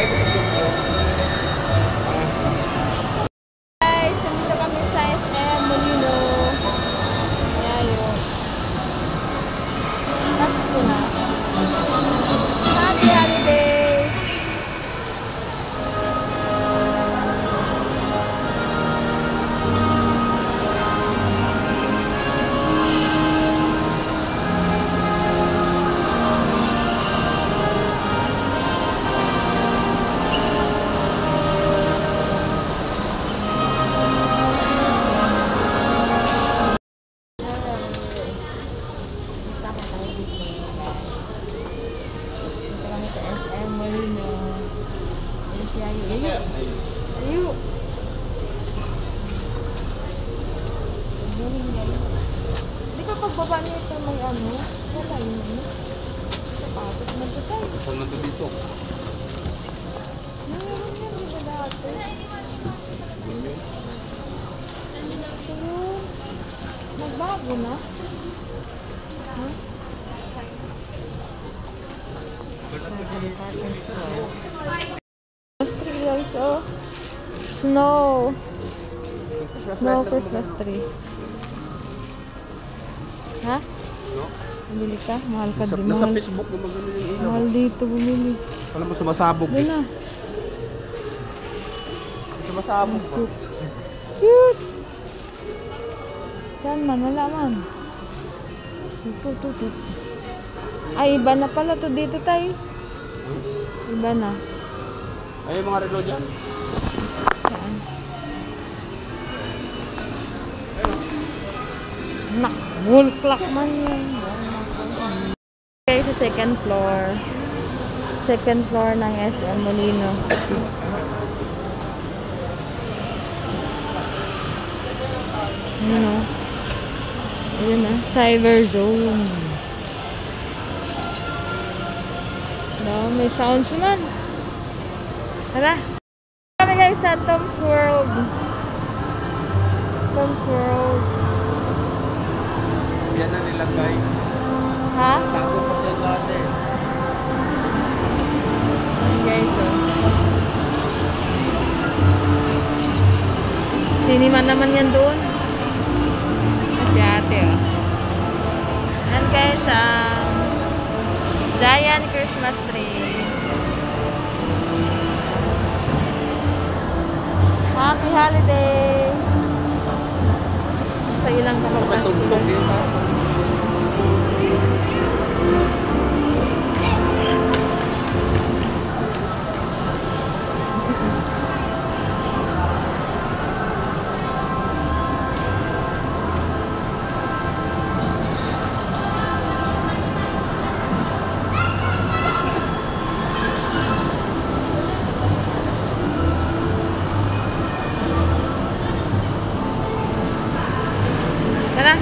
Guys, nandito kami sa SM Molino. Yayo. Pasko na. Happy holidays! Ayo. Hindi ka pagbaba nito may ano? Wala yun. Sapatos na ito tayo. Saan na ito dito? Meron yan, di ba dati? Ito. Nagbago na? Huh? Guys, oh. Snow. Snow Christmas tree. Ha? No? Bumili ka? Mahal ka din. Nasa Mahal. Facebook na magano yung ilaw. Mahal dito bumili. Alam mo sumasabog Doon eh. na. Sumasabog ba? Cute! Saan man? Wala man. Tututut. Ay, iba na pala to dito tayo. Iba na. Ay, yung mga relo dyan. Saan? Nak, wall clock man yan. Okay, sa second floor. Second floor ng SM Molino. Ano? Ayun na, Cyber Zone. May sounds man. Tara. Kami guys sa Tom's World. Tom's World. Yan na nilagay. Ha? Tago pa siya dati. Ayan guys, oh. Cinema naman yan doon. Si ate, oh. Ayan guys, Giant Christmas tree. Happy holidays! Sa ilang kapagpasko. Patugtog yun ha. Tara!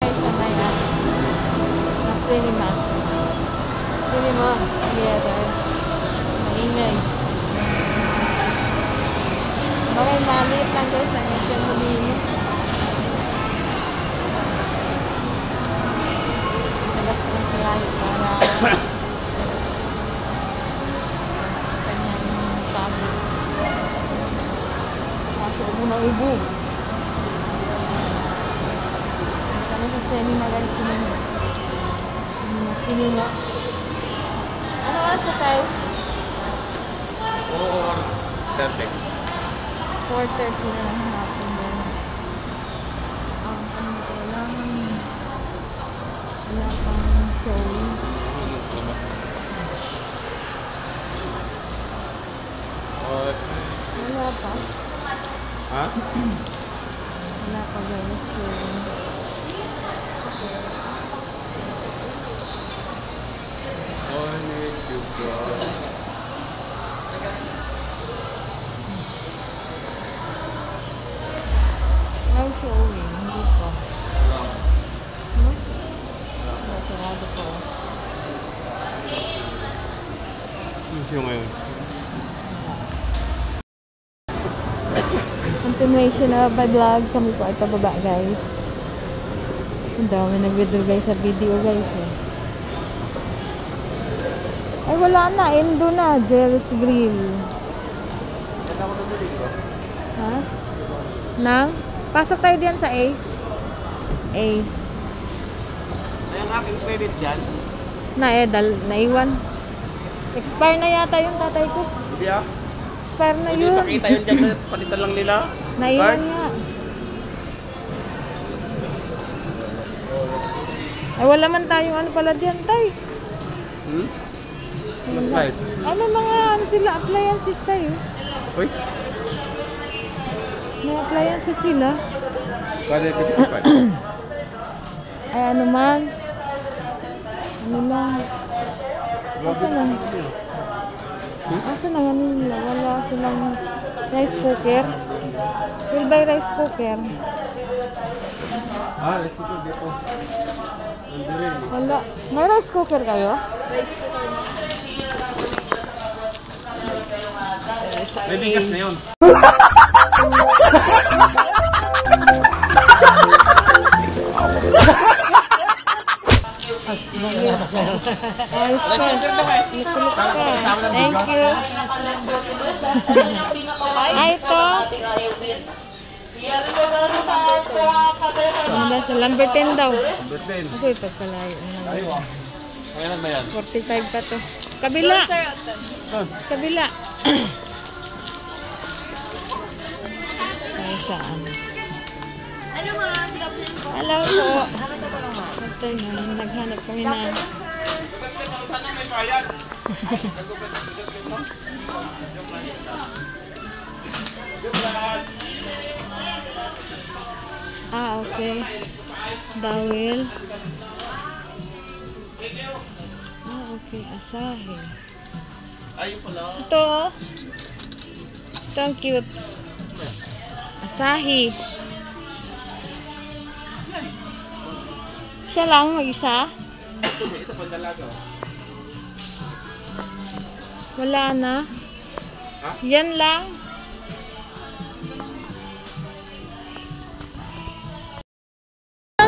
Sa kaya cinema. Cinema together. Maingay. Bagay maliit lang guys ang SM Molino. Labas lang sila para kanyang pagod. Kaso ubo na ubo. Sa cinema guys, cinema. Ano oras na tayo? Oo, perfect. 4:30 na lang hapon guys. Wala pang showing. Wala pa. Ha? Wala pa guys showing. No showing, hindi pa. No? Wala, sarado po. Ano siya ngayon? Continuation of my vlog. Kami po ay pababa guys. Ang dami nag-withdraw guys sa video guys eh. Ay, wala na. Endo na. Jerry's Grill. Ganda ko nabili ko. Ha? Nang? Pasok tayo diyan sa Ace. Ace. Ay, ang aking credit dyan. Naiwan. Expire na yata yung tatay ko. Hindi ah. Expire na Pwede yun. pakita yun dyan. Palitan lang nila. Naiwan Card. nga. Ay, wala man tayong ano pala diyan, tay. Hmm? Wala. Flight. Ano mga ano sila, appliances tayo. Uy. May appliances sila. Kaya 55. Ay, ano man. Ano lang. Asa na? Asa na nga nila? Wala silang rice cooker. Will buy rice cooker. Ah, let's go dito. Nandun. Wala. May rice cooker kayo? May bigas na yun. Rice cooker. Thank you. Ay, ito. Sa number 10 daw. Birthday. Ako ito kalayo. Aywa. Ayan ba yan? 45 pa to. Kabila. Kabila. Ay, saan? Ano ma'am? Hello po. Ano to lang ma'am? Afternoon, naghanap kami na. Sana may bayad. Ah, okay. Dawil. Ah, okay. Asahe. Ayun pala. Ito. Ito ang cute. Asahi. Siya lang, mag-isa? Ito pang dalaga. Wala na. Ha? Yan lang.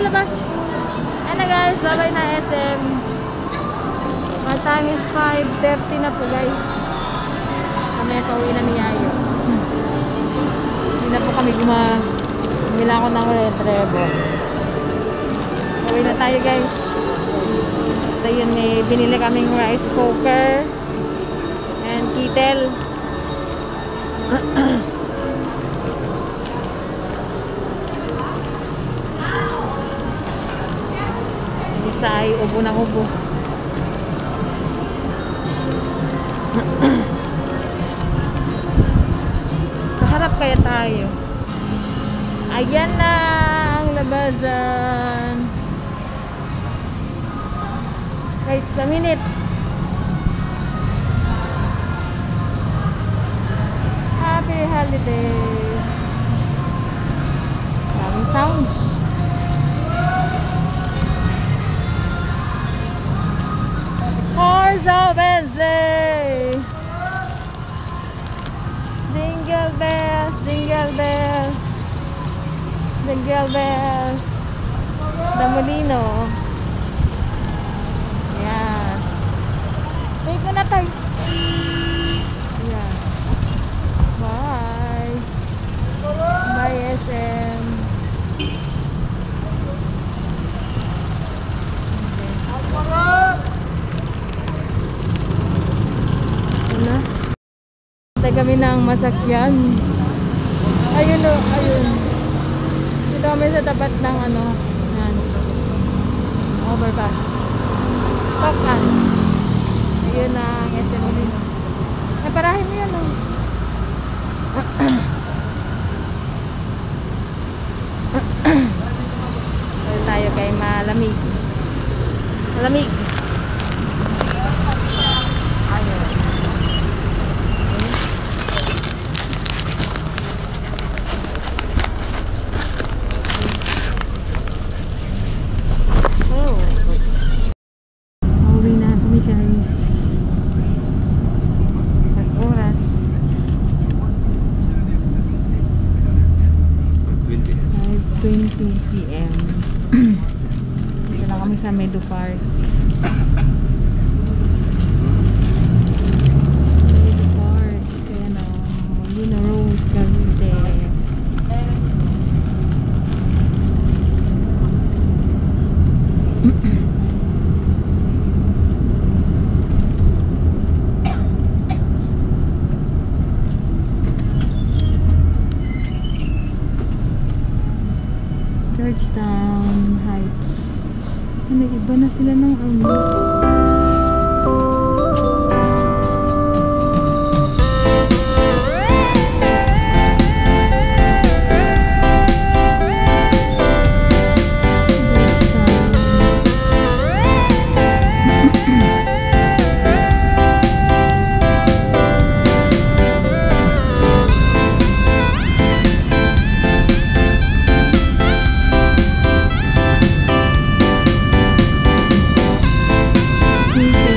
Labas. Ano guys, babay na SM. My time is 5:30 na po guys. Kami pauwi na ni Yayo. Hindi na po kami bumila ako ng Red Ribbon. Pauwi na tayo guys. At ayun, may binili kaming rice cooker and kettle. Isa ay ubo ng ubo. Sa harap kaya tayo. Ayan na ang labasan. Wait a minute. Happy holiday. Daming sounds. Horse Wednesday. Jingle bells, jingle bells, jingle bells. The Molino. Yan. Take na tayo. Yan. Bye. Bye SM. Na. Tayo kami ng masakyan. Ayun o, ayun. Dito kami sa tapat ng ano, yan. Overpass. Tokan. Ayun ang SM Molino. Naparahin mo yan o. Tayo kay malamig. Malamig. Ayun. Oh. Thank you.